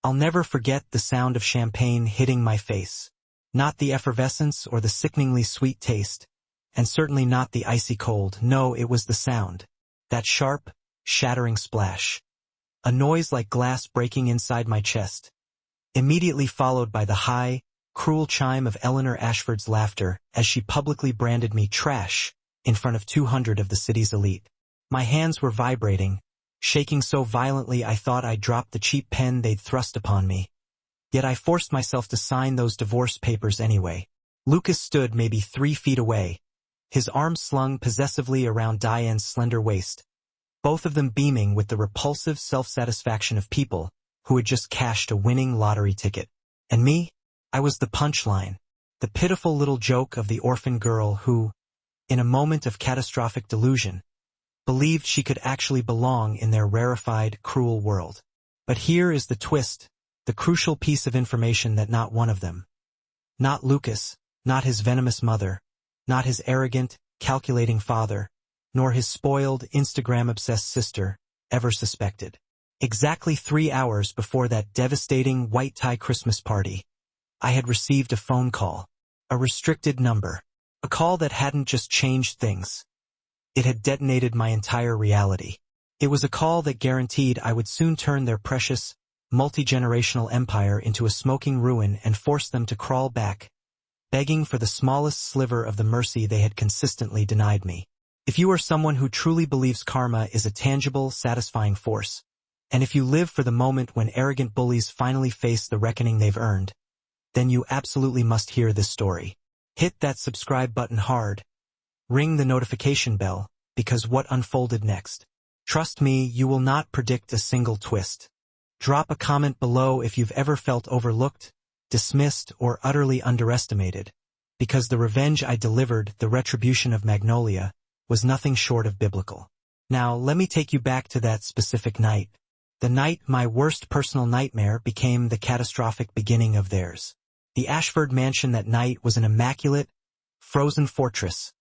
I'll never forget the sound of champagne hitting my face. Not the effervescence or the sickeningly sweet taste, and certainly not the icy cold. No, it was the sound. That sharp, shattering splash. A noise like glass breaking inside my chest. Immediately followed by the high, cruel chime of Eleanor Ashford's laughter as she publicly branded me trash in front of 200 of the city's elite. My hands were vibrating, shaking so violently I thought I'd dropped the cheap pen they'd thrust upon me. Yet I forced myself to sign those divorce papers anyway. Lucas stood maybe 3 feet away, his arms slung possessively around Diane's slender waist, both of them beaming with the repulsive self-satisfaction of people who had just cashed a winning lottery ticket. And me? I was the punchline, the pitiful little joke of the orphan girl who, in a moment of catastrophic delusion, believed she could actually belong in their rarefied, cruel world. But here is the twist, the crucial piece of information that not one of them, not Lucas, not his venomous mother, not his arrogant, calculating father, nor his spoiled, Instagram-obsessed sister, ever suspected. Exactly 3 hours before that devastating white-tie Christmas party, I had received a phone call, a restricted number, a call that hadn't just changed things. It had detonated my entire reality. It was a call that guaranteed I would soon turn their precious, multi-generational empire into a smoking ruin and force them to crawl back, begging for the smallest sliver of the mercy they had consistently denied me. If you are someone who truly believes karma is a tangible, satisfying force, and if you live for the moment when arrogant bullies finally face the reckoning they've earned, then you absolutely must hear this story. Hit that subscribe button hard. Ring the notification bell, because what unfolded next? Trust me, you will not predict a single twist. Drop a comment below if you've ever felt overlooked, dismissed, or utterly underestimated, because the revenge I delivered, the retribution of Magnolia, was nothing short of biblical. Now, let me take you back to that specific night. The night my worst personal nightmare became the catastrophic beginning of theirs. The Ashford mansion that night was an immaculate, frozen fortress,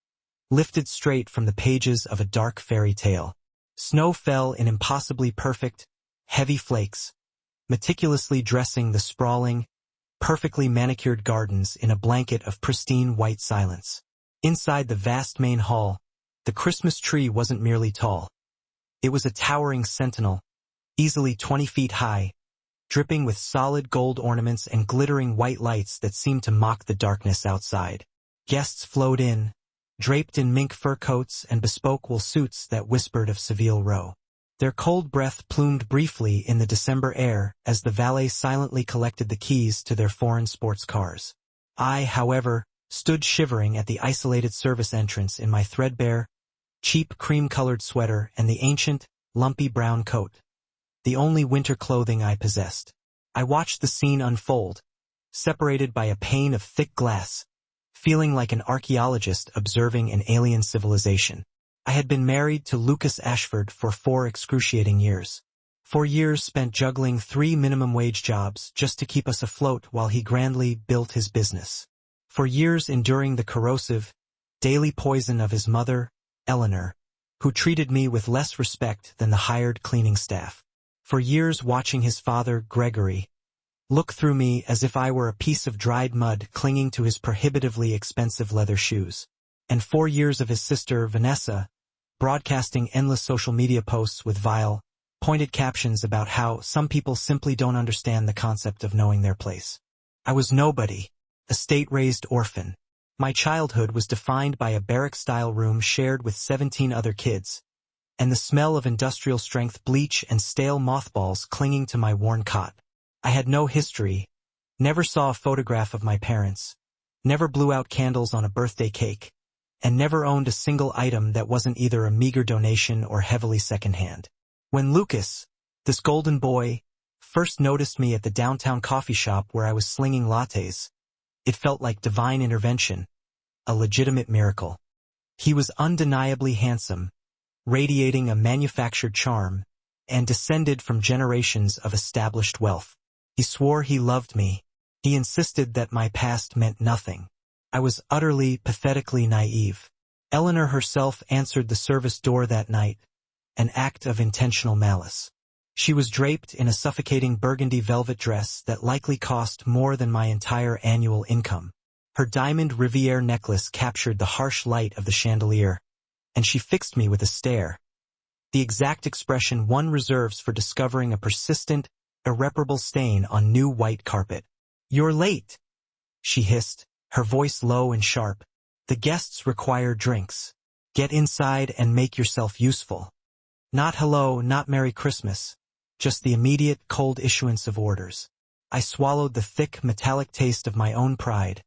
lifted straight from the pages of a dark fairy tale. Snow fell in impossibly perfect, heavy flakes, meticulously dressing the sprawling, perfectly manicured gardens in a blanket of pristine white silence. Inside the vast main hall, the Christmas tree wasn't merely tall. It was a towering sentinel, easily 20 feet high, dripping with solid gold ornaments and glittering white lights that seemed to mock the darkness outside. Guests flowed in, draped in mink fur coats and bespoke wool suits that whispered of Seville Row. Their cold breath plumed briefly in the December air as the valet silently collected the keys to their foreign sports cars. I, however, stood shivering at the isolated service entrance in my threadbare, cheap cream-colored sweater and the ancient, lumpy brown coat, the only winter clothing I possessed. I watched the scene unfold, separated by a pane of thick glass, feeling like an archaeologist observing an alien civilization. I had been married to Lucas Ashford for 4 excruciating years. 4 years spent juggling 3 minimum-wage jobs just to keep us afloat while he grandly built his business. 4 years enduring the corrosive, daily poison of his mother, Eleanor, who treated me with less respect than the hired cleaning staff. 4 years watching his father, Gregory, look through me as if I were a piece of dried mud clinging to his prohibitively expensive leather shoes. And 4 years of his sister, Vanessa, broadcasting endless social media posts with vile, pointed captions about how some people simply don't understand the concept of knowing their place. I was nobody, a state-raised orphan. My childhood was defined by a barrack-style room shared with 17 other kids, and the smell of industrial-strength bleach and stale mothballs clinging to my worn cot. I had no history, never saw a photograph of my parents, never blew out candles on a birthday cake, and never owned a single item that wasn't either a meager donation or heavily secondhand. When Lucas, this golden boy, first noticed me at the downtown coffee shop where I was slinging lattes, it felt like divine intervention, a legitimate miracle. He was undeniably handsome, radiating a manufactured charm, and descended from generations of established wealth. He swore he loved me. He insisted that my past meant nothing. I was utterly, pathetically naive. Eleanor herself answered the service door that night, an act of intentional malice. She was draped in a suffocating burgundy velvet dress that likely cost more than my entire annual income. Her diamond Riviere necklace captured the harsh light of the chandelier, and she fixed me with a stare. The exact expression one reserves for discovering a persistent, irreparable stain on new white carpet. "You're late," she hissed, her voice low and sharp. "The guests require drinks. Get inside and make yourself useful." Not hello, not Merry Christmas. Just the immediate, cold issuance of orders. I swallowed the thick, metallic taste of my own pride,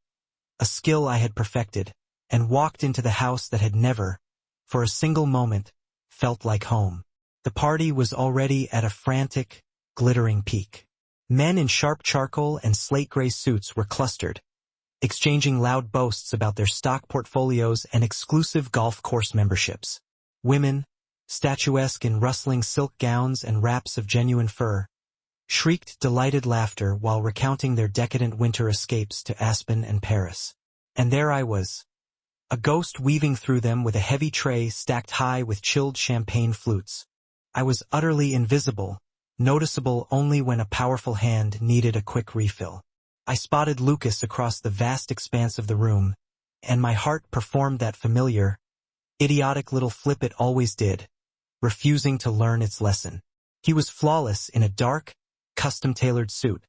a skill I had perfected, and walked into the house that had never, for a single moment, felt like home. The party was already at a frantic, glittering peak. Men in sharp charcoal and slate-gray suits were clustered, exchanging loud boasts about their stock portfolios and exclusive golf course memberships. Women, statuesque in rustling silk gowns and wraps of genuine fur, shrieked delighted laughter while recounting their decadent winter escapes to Aspen and Paris. And there I was, a ghost weaving through them with a heavy tray stacked high with chilled champagne flutes. I was utterly invisible, noticeable only when a powerful hand needed a quick refill. I spotted Lucas across the vast expanse of the room, and my heart performed that familiar, idiotic little flip it always did, refusing to learn its lesson. He was flawless in a dark, custom-tailored suit,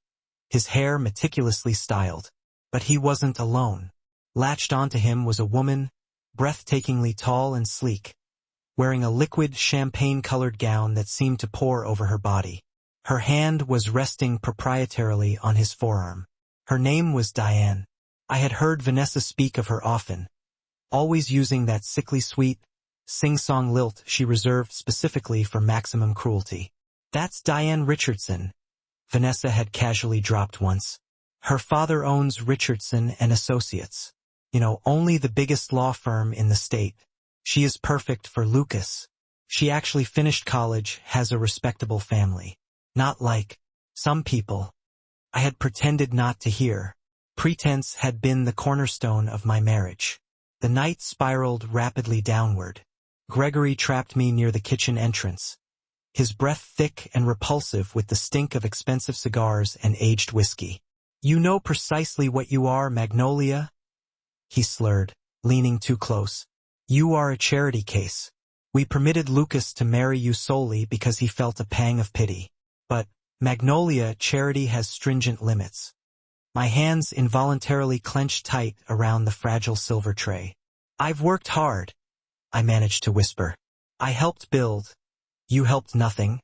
his hair meticulously styled. But he wasn't alone. Latched onto him was a woman, breathtakingly tall and sleek, wearing a liquid champagne-colored gown that seemed to pour over her body. Her hand was resting proprietarily on his forearm. Her name was Diane. I had heard Vanessa speak of her often, always using that sickly sweet, sing-song lilt she reserved specifically for maximum cruelty. "That's Diane Richardson," Vanessa had casually dropped once. "Her father owns Richardson and Associates. Only the biggest law firm in the state. She is perfect for Lucas. She actually finished college, has a respectable family. Not like some people." I had pretended not to hear. Pretense had been the cornerstone of my marriage. The night spiraled rapidly downward. Gregory trapped me near the kitchen entrance, his breath thick and repulsive with the stink of expensive cigars and aged whiskey. "You know precisely what you are, Magnolia," he slurred, leaning too close. "You are a charity case. We permitted Lucas to marry you solely because he felt a pang of pity. But, Magnolia, charity has stringent limits." My hands involuntarily clenched tight around the fragile silver tray. "I've worked hard," I managed to whisper. "I helped build. You helped nothing."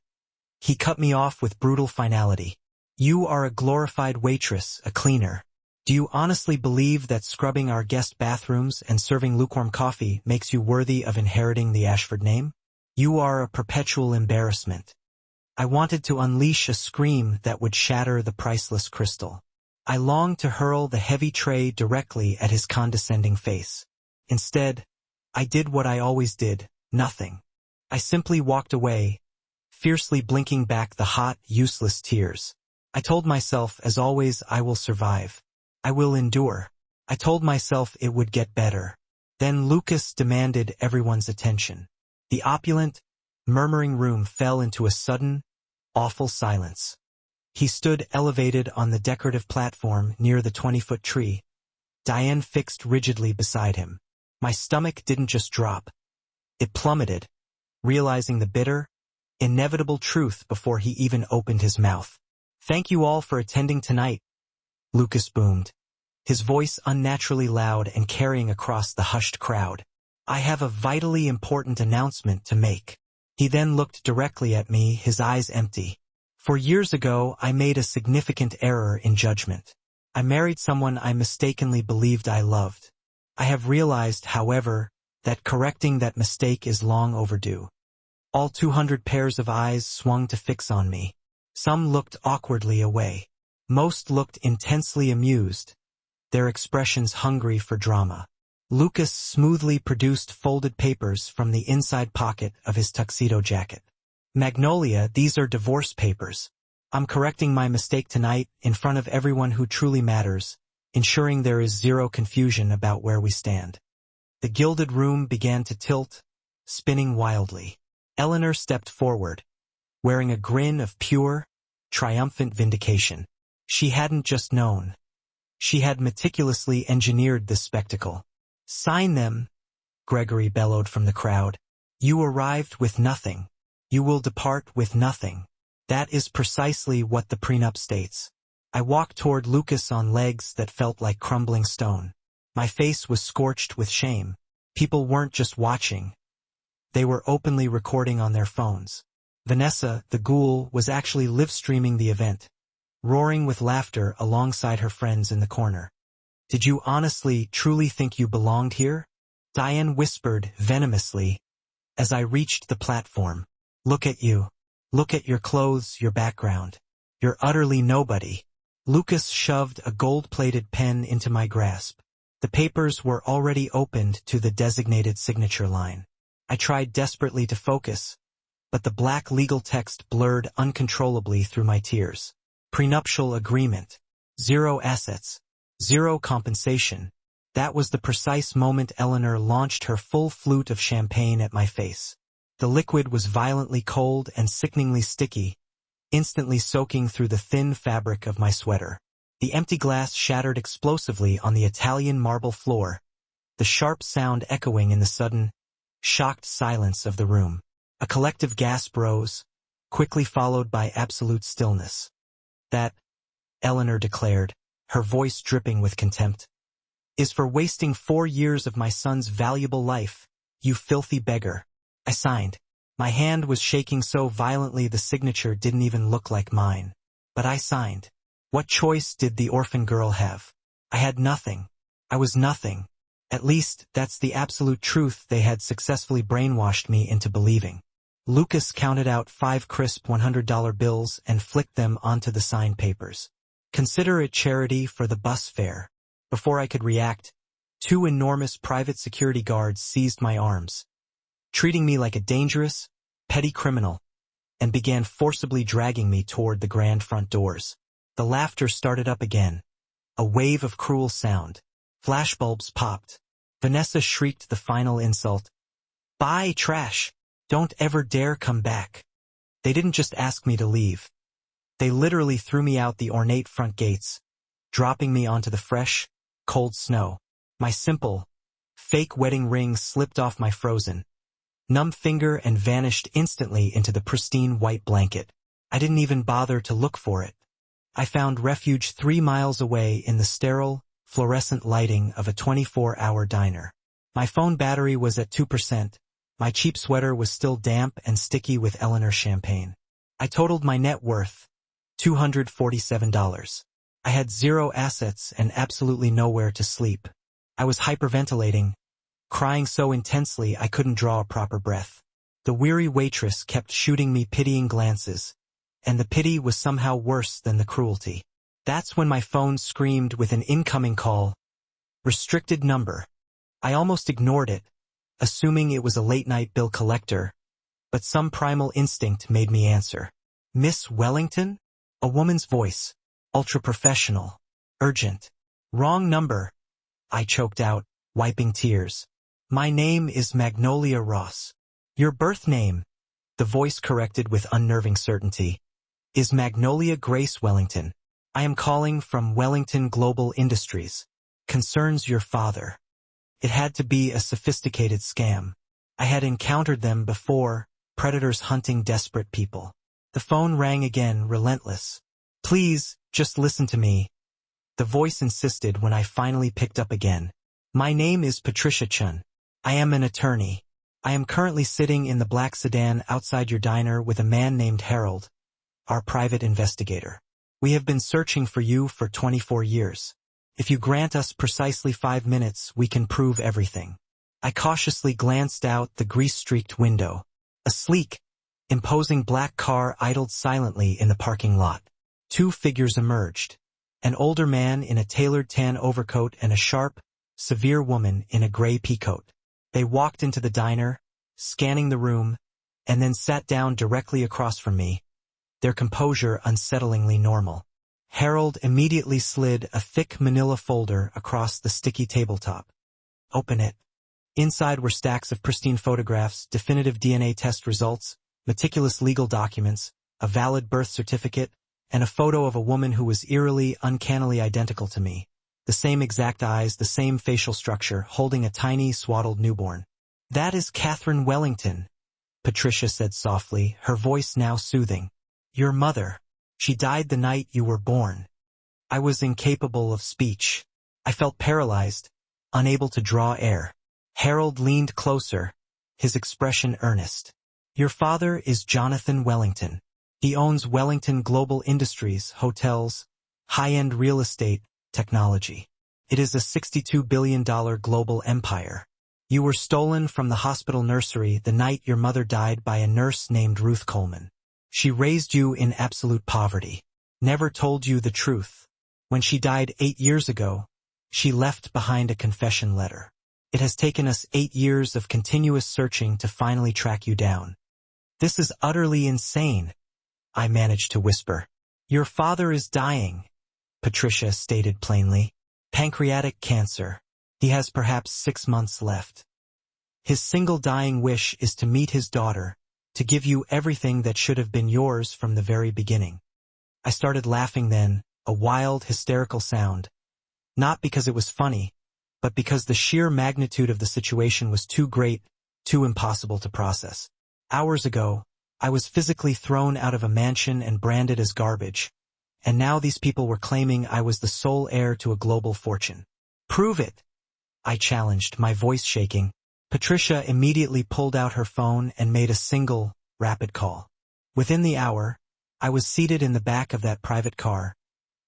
He cut me off with brutal finality. "You are a glorified waitress, a cleaner. Do you honestly believe that scrubbing our guest bathrooms and serving lukewarm coffee makes you worthy of inheriting the Ashford name? You are a perpetual embarrassment." I wanted to unleash a scream that would shatter the priceless crystal. I longed to hurl the heavy tray directly at his condescending face. Instead, I did what I always did, nothing. I simply walked away, fiercely blinking back the hot, useless tears. I told myself, as always, I will survive. I will endure. I told myself it would get better. Then Lucas demanded everyone's attention. The opulent, murmuring room fell into a sudden, awful silence. He stood elevated on the decorative platform near the 20-foot tree, Diane fixed rigidly beside him. My stomach didn't just drop. It plummeted, realizing the bitter, inevitable truth before he even opened his mouth. "Thank you all for attending tonight," Lucas boomed, his voice unnaturally loud and carrying across the hushed crowd. "I have a vitally important announcement to make." He then looked directly at me, his eyes empty. "For years ago, I made a significant error in judgment. I married someone I mistakenly believed I loved. I have realized, however, that correcting that mistake is long overdue." All 200 pairs of eyes swung to fix on me. Some looked awkwardly away. Most looked intensely amused, their expressions hungry for drama. Lucas smoothly produced folded papers from the inside pocket of his tuxedo jacket. "Magnolia, these are divorce papers. I'm correcting my mistake tonight in front of everyone who truly matters, ensuring there is zero confusion about where we stand." The gilded room began to tilt, spinning wildly. Eleanor stepped forward, wearing a grin of pure, triumphant vindication. She hadn't just known. She had meticulously engineered this spectacle. "Sign them," Gregory bellowed from the crowd. "You arrived with nothing. You will depart with nothing." That is precisely what the prenup states. I walked toward Lucas on legs that felt like crumbling stone. My face was scorched with shame. People weren't just watching. They were openly recording on their phones. Vanessa, the ghoul, was actually live-streaming the event, roaring with laughter alongside her friends in the corner. "Did you honestly, truly think you belonged here?" Diane whispered venomously as I reached the platform. "Look at you. Look at your clothes, your background. You're utterly nobody." Lucas shoved a gold-plated pen into my grasp. The papers were already opened to the designated signature line. I tried desperately to focus, but the black legal text blurred uncontrollably through my tears. Prenuptial agreement. 0 assets. 0 compensation. That was the precise moment Eleanor launched her full flute of champagne at my face. The liquid was violently cold and sickeningly sticky, instantly soaking through the thin fabric of my sweater. The empty glass shattered explosively on the Italian marble floor, the sharp sound echoing in the sudden, shocked silence of the room. A collective gasp rose, quickly followed by absolute stillness. "That," Eleanor declared, her voice dripping with contempt, "is for wasting 4 years of my son's valuable life, you filthy beggar." I signed. My hand was shaking so violently the signature didn't even look like mine. But I signed. What choice did the orphan girl have? I had nothing. I was nothing. At least, that's the absolute truth they had successfully brainwashed me into believing. Lucas counted out 5 crisp $100 bills and flicked them onto the signed papers. "Consider it charity for the bus fare." Before I could react, 2 enormous private security guards seized my arms, treating me like a dangerous, petty criminal, and began forcibly dragging me toward the grand front doors. The laughter started up again. A wave of cruel sound. Flashbulbs popped. Vanessa shrieked the final insult. "Bye, trash. Don't ever dare come back." They didn't just ask me to leave. They literally threw me out the ornate front gates, dropping me onto the fresh, cold snow. My simple, fake wedding ring slipped off my frozen, numb finger and vanished instantly into the pristine white blanket. I didn't even bother to look for it. I found refuge 3 miles away in the sterile, fluorescent lighting of a 24-hour diner. My phone battery was at 2%. My cheap sweater was still damp and sticky with Eleanor champagne. I totaled my net worth, $247. I had 0 assets and absolutely nowhere to sleep. I was hyperventilating, crying so intensely I couldn't draw a proper breath. The weary waitress kept shooting me pitying glances, and the pity was somehow worse than the cruelty. That's when my phone screamed with an incoming call. Restricted number. I almost ignored it, assuming it was a late-night bill collector, but some primal instinct made me answer. "Miss Wellington?" A woman's voice. Ultra-professional. Urgent. "Wrong number," I choked out, wiping tears. "My name is Magnolia Ross." "Your birth name," the voice corrected with unnerving certainty, "is Magnolia Grace Wellington. I am calling from Wellington Global Industries. Concerns your father." It had to be a sophisticated scam. I had encountered them before, predators hunting desperate people. The phone rang again, relentless. "Please, just listen to me," the voice insisted when I finally picked up again. "My name is Patricia Chun. I am an attorney. I am currently sitting in the black sedan outside your diner with a man named Harold, our private investigator. We have been searching for you for 24 years. If you grant us precisely 5 minutes, we can prove everything." I cautiously glanced out the grease-streaked window. A sleek, imposing black car idled silently in the parking lot. 2 figures emerged. An older man in a tailored tan overcoat and a sharp, severe woman in a gray peacoat. They walked into the diner, scanning the room, and then sat down directly across from me, their composure unsettlingly normal. Harold immediately slid a thick manila folder across the sticky tabletop. "Open it." Inside were stacks of pristine photographs, definitive DNA test results, meticulous legal documents, a valid birth certificate, and a photo of a woman who was eerily, uncannily identical to me. The same exact eyes, the same facial structure, holding a tiny, swaddled newborn. "That is Catherine Wellington," Patricia said softly, her voice now soothing. "Your mother. She died the night you were born." I was incapable of speech. I felt paralyzed, unable to draw air. Harold leaned closer, his expression earnest. "Your father is Jonathan Wellington. He owns Wellington Global Industries, hotels, high-end real estate, technology. It is a $62 billion global empire. You were stolen from the hospital nursery the night your mother died by a nurse named Ruth Coleman. She raised you in absolute poverty, never told you the truth. When she died 8 years ago, she left behind a confession letter. It has taken us 8 years of continuous searching to finally track you down. This is utterly insane," I managed to whisper. "Your father is dying," Patricia stated plainly. "Pancreatic cancer. He has perhaps 6 months left. His single dying wish is to meet his daughter, to give you everything that should have been yours from the very beginning." I started laughing then, a wild, hysterical sound. Not because it was funny, but because the sheer magnitude of the situation was too great, too impossible to process. Hours ago, I was physically thrown out of a mansion and branded as garbage, and now these people were claiming I was the sole heir to a global fortune. "Prove it," I challenged, my voice shaking. Patricia immediately pulled out her phone and made a single, rapid call. Within the hour, I was seated in the back of that private car,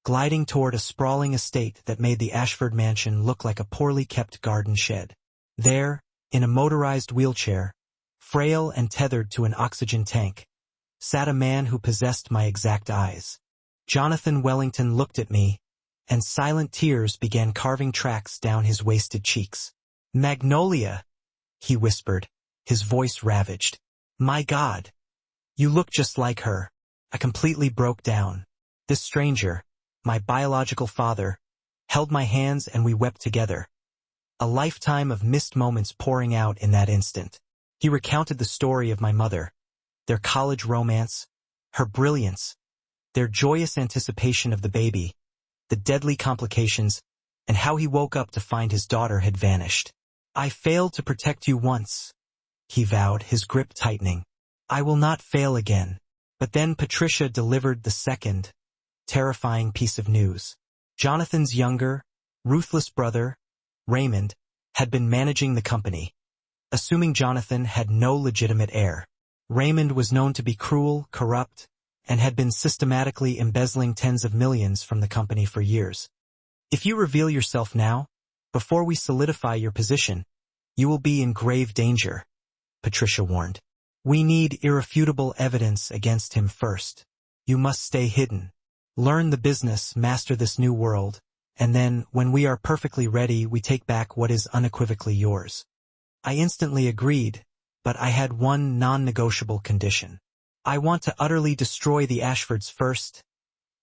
gliding toward a sprawling estate that made the Ashford mansion look like a poorly kept garden shed. There, in a motorized wheelchair, frail and tethered to an oxygen tank, sat a man who possessed my exact eyes. Jonathan Wellington looked at me, and silent tears began carving tracks down his wasted cheeks. "Magnolia," he whispered, his voice ravaged. "My God, you look just like her." I completely broke down. This stranger, my biological father, held my hands and we wept together. A lifetime of missed moments pouring out in that instant. He recounted the story of my mother, their college romance, her brilliance, their joyous anticipation of the baby, the deadly complications, and how he woke up to find his daughter had vanished. "I failed to protect you once," he vowed, his grip tightening. "I will not fail again." But then Patricia delivered the second, terrifying piece of news. Jonathan's younger, ruthless brother, Raymond, had been managing the company, assuming Jonathan had no legitimate heir. Raymond was known to be cruel, corrupt, and had been systematically embezzling tens of millions from the company for years. "If you reveal yourself now, before we solidify your position, you will be in grave danger," Patricia warned. "We need irrefutable evidence against him first. You must stay hidden. Learn the business, master this new world, and then, when we are perfectly ready, we take back what is unequivocally yours." I instantly agreed, but I had one non-negotiable condition. "I want to utterly destroy the Ashfords first,"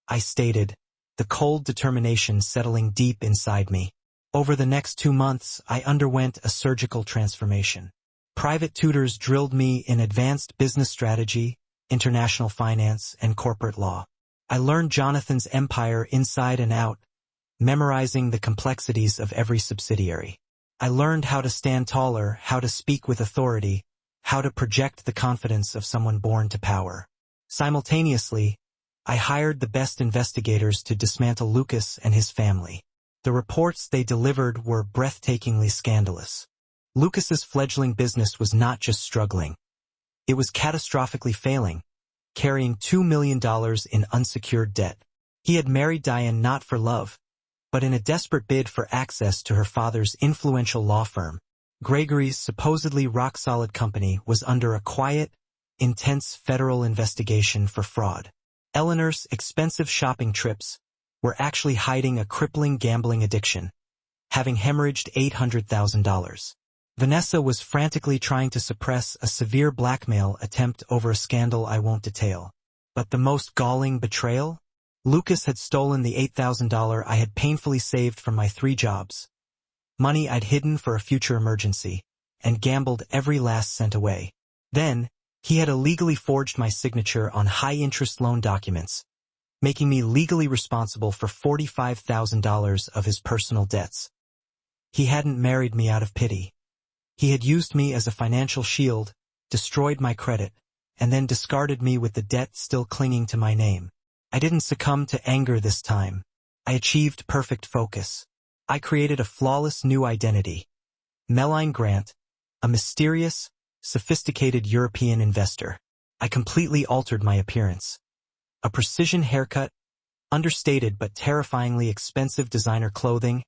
I stated, the cold determination settling deep inside me. Over the next 2 months, I underwent a surgical transformation. Private tutors drilled me in advanced business strategy, international finance, and corporate law. I learned Jonathan's empire inside and out, memorizing the complexities of every subsidiary. I learned how to stand taller, how to speak with authority, how to project the confidence of someone born to power. Simultaneously, I hired the best investigators to dismantle Lucas and his family. The reports they delivered were breathtakingly scandalous. Lucas's fledgling business was not just struggling. It was catastrophically failing, carrying $2 million in unsecured debt. He had married Diane not for love, but in a desperate bid for access to her father's influential law firm. Gregory's supposedly rock-solid company was under a quiet, intense federal investigation for fraud. Eleanor's expensive shopping trips were actually hiding a crippling gambling addiction, having hemorrhaged $800,000. Vanessa was frantically trying to suppress a severe blackmail attempt over a scandal I won't detail. But the most galling betrayal? Lucas had stolen the $8,000 I had painfully saved from my 3 jobs, money I'd hidden for a future emergency, and gambled every last cent away. Then, He had illegally forged my signature on high-interest loan documents, making me legally responsible for $45,000 of his personal debts. He hadn't married me out of pity. He had used me as a financial shield, destroyed my credit, and then discarded me with the debt still clinging to my name. I didn't succumb to anger this time. I achieved perfect focus. I created a flawless new identity. Melline Grant, a mysterious, sophisticated European investor. I completely altered my appearance. A precision haircut, understated but terrifyingly expensive designer clothing,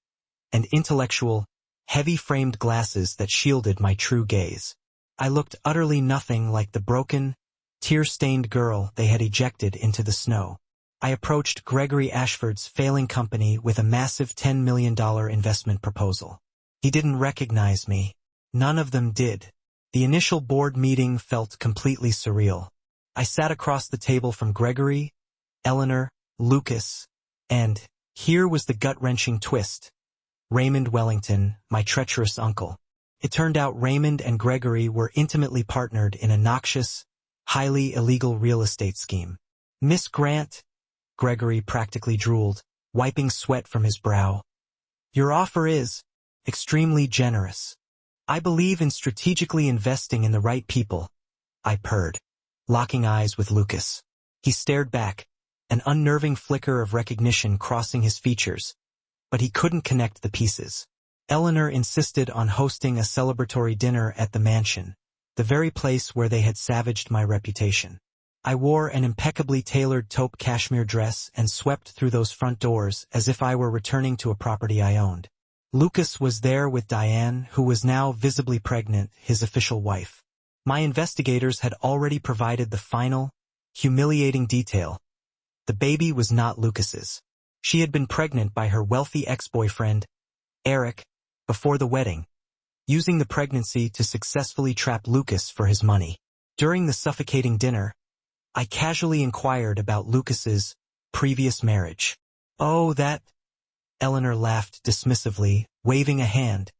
and intellectual, heavy-framed glasses that shielded my true gaze. I looked utterly nothing like the broken, tear-stained girl they had ejected into the snow. I approached Gregory Ashford's failing company with a massive $10 million investment proposal. He didn't recognize me. None of them did. The initial board meeting felt completely surreal. I sat across the table from Gregory, Eleanor, Lucas, and, here was the gut-wrenching twist, Raymond Wellington, my treacherous uncle. It turned out Raymond and Gregory were intimately partnered in a noxious, highly illegal real estate scheme. Miss Grant, Gregory practically drooled, wiping sweat from his brow. Your offer is extremely generous. I believe in strategically investing in the right people, I purred, locking eyes with Lucas. He stared back, an unnerving flicker of recognition crossing his features, but he couldn't connect the pieces. Eleanor insisted on hosting a celebratory dinner at the mansion, the very place where they had savaged my reputation. I wore an impeccably tailored taupe cashmere dress and swept through those front doors as if I were returning to a property I owned. Lucas was there with Diane, who was now visibly pregnant, his official wife. My investigators had already provided the final, humiliating detail. The baby was not Lucas's. She had been pregnant by her wealthy ex-boyfriend, Eric, before the wedding, using the pregnancy to successfully trap Lucas for his money. During the suffocating dinner, I casually inquired about Lucas's previous marriage. Oh, that... Eleanor laughed dismissively, waving a hand.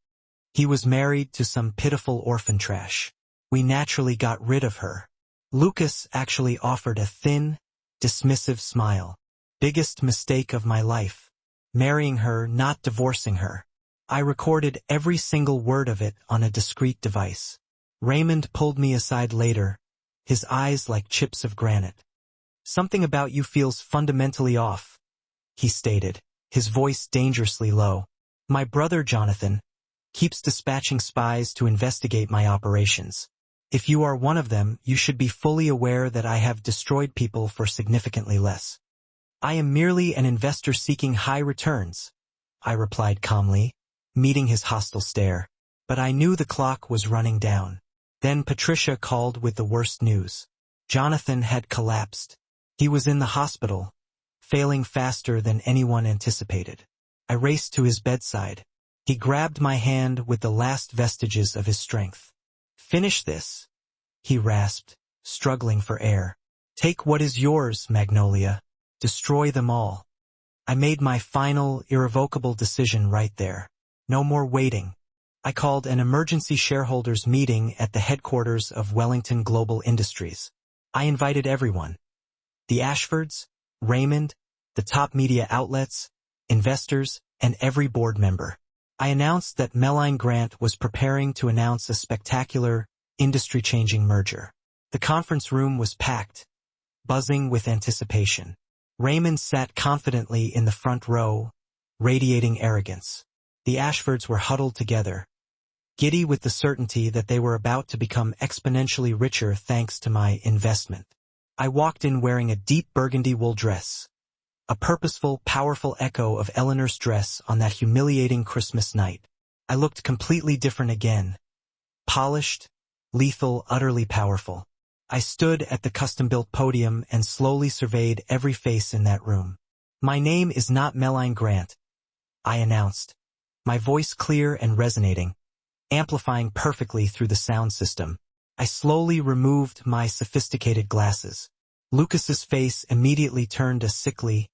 He was married to some pitiful orphan trash. We naturally got rid of her. Lucas actually offered a thin, dismissive smile. Biggest mistake of my life. Marrying her, not divorcing her. I recorded every single word of it on a discreet device. Raymond pulled me aside later, his eyes like chips of granite. Something about you feels fundamentally off, he stated, his voice dangerously low. My brother Jonathan keeps dispatching spies to investigate my operations. If you are one of them, you should be fully aware that I have destroyed people for significantly less. I am merely an investor seeking high returns, I replied calmly, meeting his hostile stare. But I knew the clock was running down. Then Patricia called with the worst news. Jonathan had collapsed. He was in the hospital, failing faster than anyone anticipated. I raced to his bedside. He grabbed my hand with the last vestiges of his strength. Finish this, he rasped, struggling for air. Take what is yours, Magnolia. Destroy them all. I made my final, irrevocable decision right there. No more waiting. I called an emergency shareholders meeting at the headquarters of Wellington Global Industries. I invited everyone. The Ashfords, Raymond, the top media outlets, investors, and every board member. I announced that Melline Grant was preparing to announce a spectacular, industry-changing merger. The conference room was packed, buzzing with anticipation. Raymond sat confidently in the front row, radiating arrogance. The Ashfords were huddled together, giddy with the certainty that they were about to become exponentially richer thanks to my investment. I walked in wearing a deep burgundy wool dress, a purposeful, powerful echo of Eleanor's dress on that humiliating Christmas night. I looked completely different again. Polished, lethal, utterly powerful. I stood at the custom-built podium and slowly surveyed every face in that room. My name is not Melline Grant, I announced, my voice clear and resonating, amplifying perfectly through the sound system. I slowly removed my sophisticated glasses. Lucas's face immediately turned a sickly,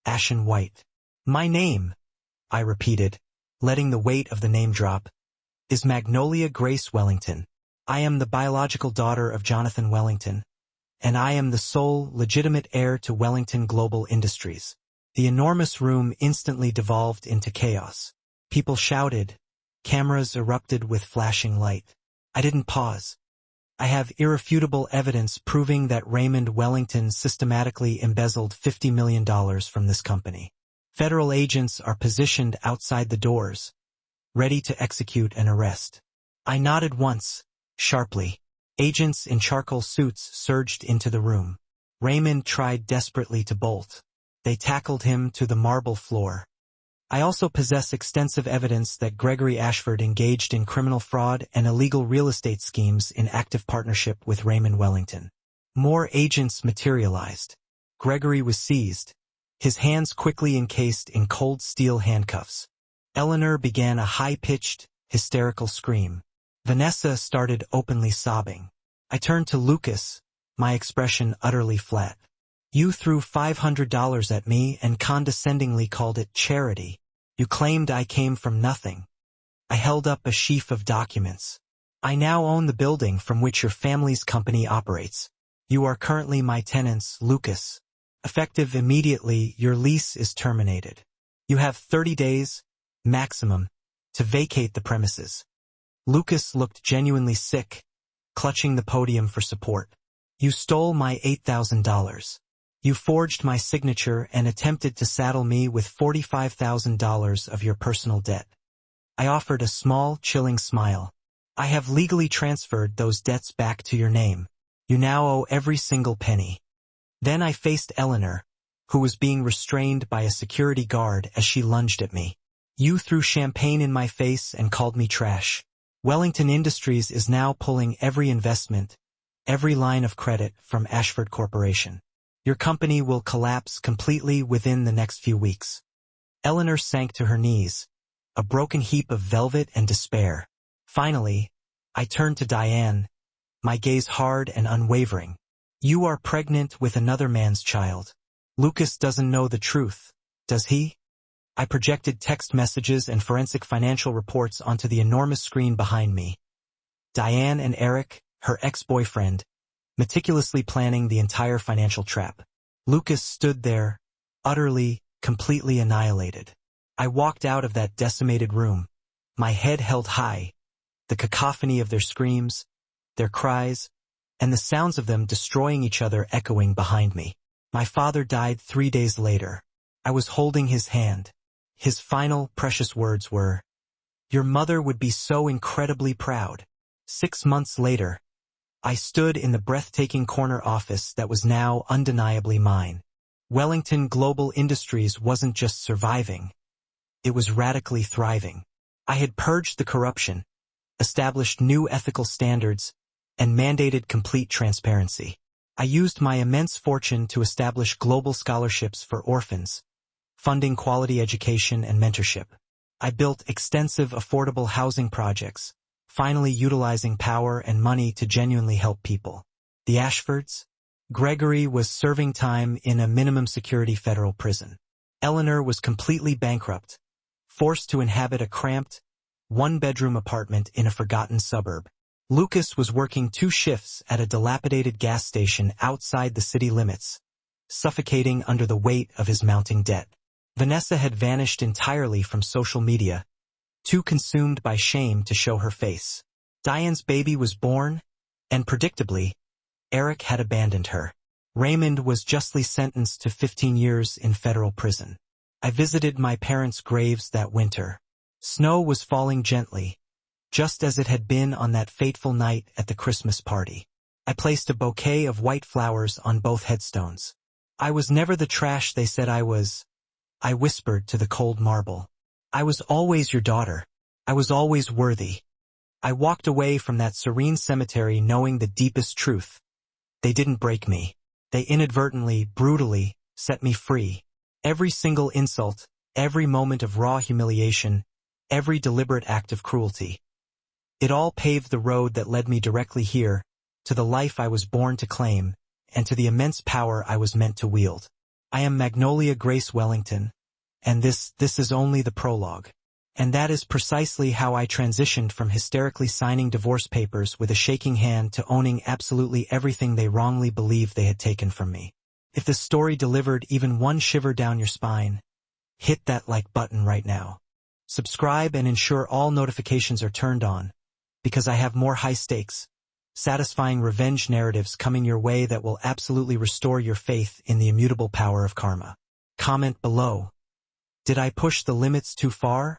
ashen white. My name, I repeated, letting the weight of the name drop, is Magnolia Grace Wellington. I am the biological daughter of Jonathan Wellington, and I am the sole, legitimate heir to Wellington Global Industries. The enormous room instantly devolved into chaos. People shouted. Cameras erupted with flashing light. I didn't pause. I have irrefutable evidence proving that Raymond Wellington systematically embezzled $50 million from this company. Federal agents are positioned outside the doors, ready to execute an arrest. I nodded once, sharply. Agents in charcoal suits surged into the room. Raymond tried desperately to bolt. They tackled him to the marble floor. I also possess extensive evidence that Gregory Ashford engaged in criminal fraud and illegal real estate schemes in active partnership with Raymond Wellington. More agents materialized. Gregory was seized, his hands quickly encased in cold steel handcuffs. Eleanor began a high-pitched, hysterical scream. Vanessa started openly sobbing. I turned to Lucas, my expression utterly flat. You threw $500 at me and condescendingly called it charity. You claimed I came from nothing. I held up a sheaf of documents. I now own the building from which your family's company operates. You are currently my tenants, Lucas. Effective immediately, your lease is terminated. You have 30 days, maximum, to vacate the premises. Lucas looked genuinely sick, clutching the podium for support. You stole my $8,000. You forged my signature and attempted to saddle me with $45,000 of your personal debt. I offered a small, chilling smile. I have legally transferred those debts back to your name. You now owe every single penny. Then I faced Eleanor, who was being restrained by a security guard as she lunged at me. You threw champagne in my face and called me trash. Wellington Industries is now pulling every investment, every line of credit from Ashford Corporation. Your company will collapse completely within the next few weeks. Eleanor sank to her knees, a broken heap of velvet and despair. Finally, I turned to Diane, my gaze hard and unwavering. You are pregnant with another man's child. Lucas doesn't know the truth, does he? I projected text messages and forensic financial reports onto the enormous screen behind me. Diane and Eric, her ex-boyfriend, meticulously planning the entire financial trap. Lucas stood there, utterly, completely annihilated. I walked out of that decimated room, my head held high, the cacophony of their screams, their cries, and the sounds of them destroying each other echoing behind me. My father died 3 days later. I was holding his hand. His final, precious words were, "Your mother would be so incredibly proud." 6 months later, I stood in the breathtaking corner office that was now undeniably mine. Wellington Global Industries wasn't just surviving. It was radically thriving. I had purged the corruption, established new ethical standards, and mandated complete transparency. I used my immense fortune to establish global scholarships for orphans, funding quality education and mentorship. I built extensive affordable housing projects, finally utilizing power and money to genuinely help people. The Ashfords? Gregory was serving time in a minimum security federal prison. Eleanor was completely bankrupt, forced to inhabit a cramped, one-bedroom apartment in a forgotten suburb. Lucas was working 2 shifts at a dilapidated gas station outside the city limits, suffocating under the weight of his mounting debt. Vanessa had vanished entirely from social media, too consumed by shame to show her face. Diane's baby was born, and predictably, Eric had abandoned her. Raymond was justly sentenced to 15 years in federal prison. I visited my parents' graves that winter. Snow was falling gently, just as it had been on that fateful night at the Christmas party. I placed a bouquet of white flowers on both headstones. I was never the trash they said I was, I whispered to the cold marble. I was always your daughter. I was always worthy. I walked away from that serene cemetery knowing the deepest truth. They didn't break me. They inadvertently, brutally, set me free. Every single insult, every moment of raw humiliation, every deliberate act of cruelty. It all paved the road that led me directly here, to the life I was born to claim, and to the immense power I was meant to wield. I am Magnolia Grace Wellington, and this is only the prologue. And that is precisely how I transitioned from hysterically signing divorce papers with a shaking hand to owning absolutely everything they wrongly believed they had taken from me. If the story delivered even one shiver down your spine, hit that like button right now. Subscribe and ensure all notifications are turned on, because I have more high-stakes, satisfying revenge narratives coming your way that will absolutely restore your faith in the immutable power of karma. Comment below. Did I push the limits too far?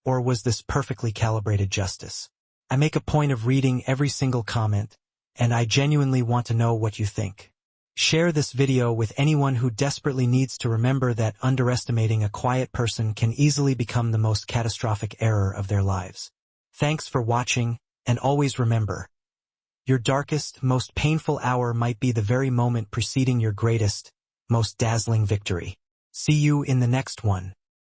Or was this perfectly calibrated justice? I make a point of reading every single comment, and I genuinely want to know what you think. Share this video with anyone who desperately needs to remember that underestimating a quiet person can easily become the most catastrophic error of their lives. Thanks for watching, and always remember, your darkest, most painful hour might be the very moment preceding your greatest, most dazzling victory. See you in the next one.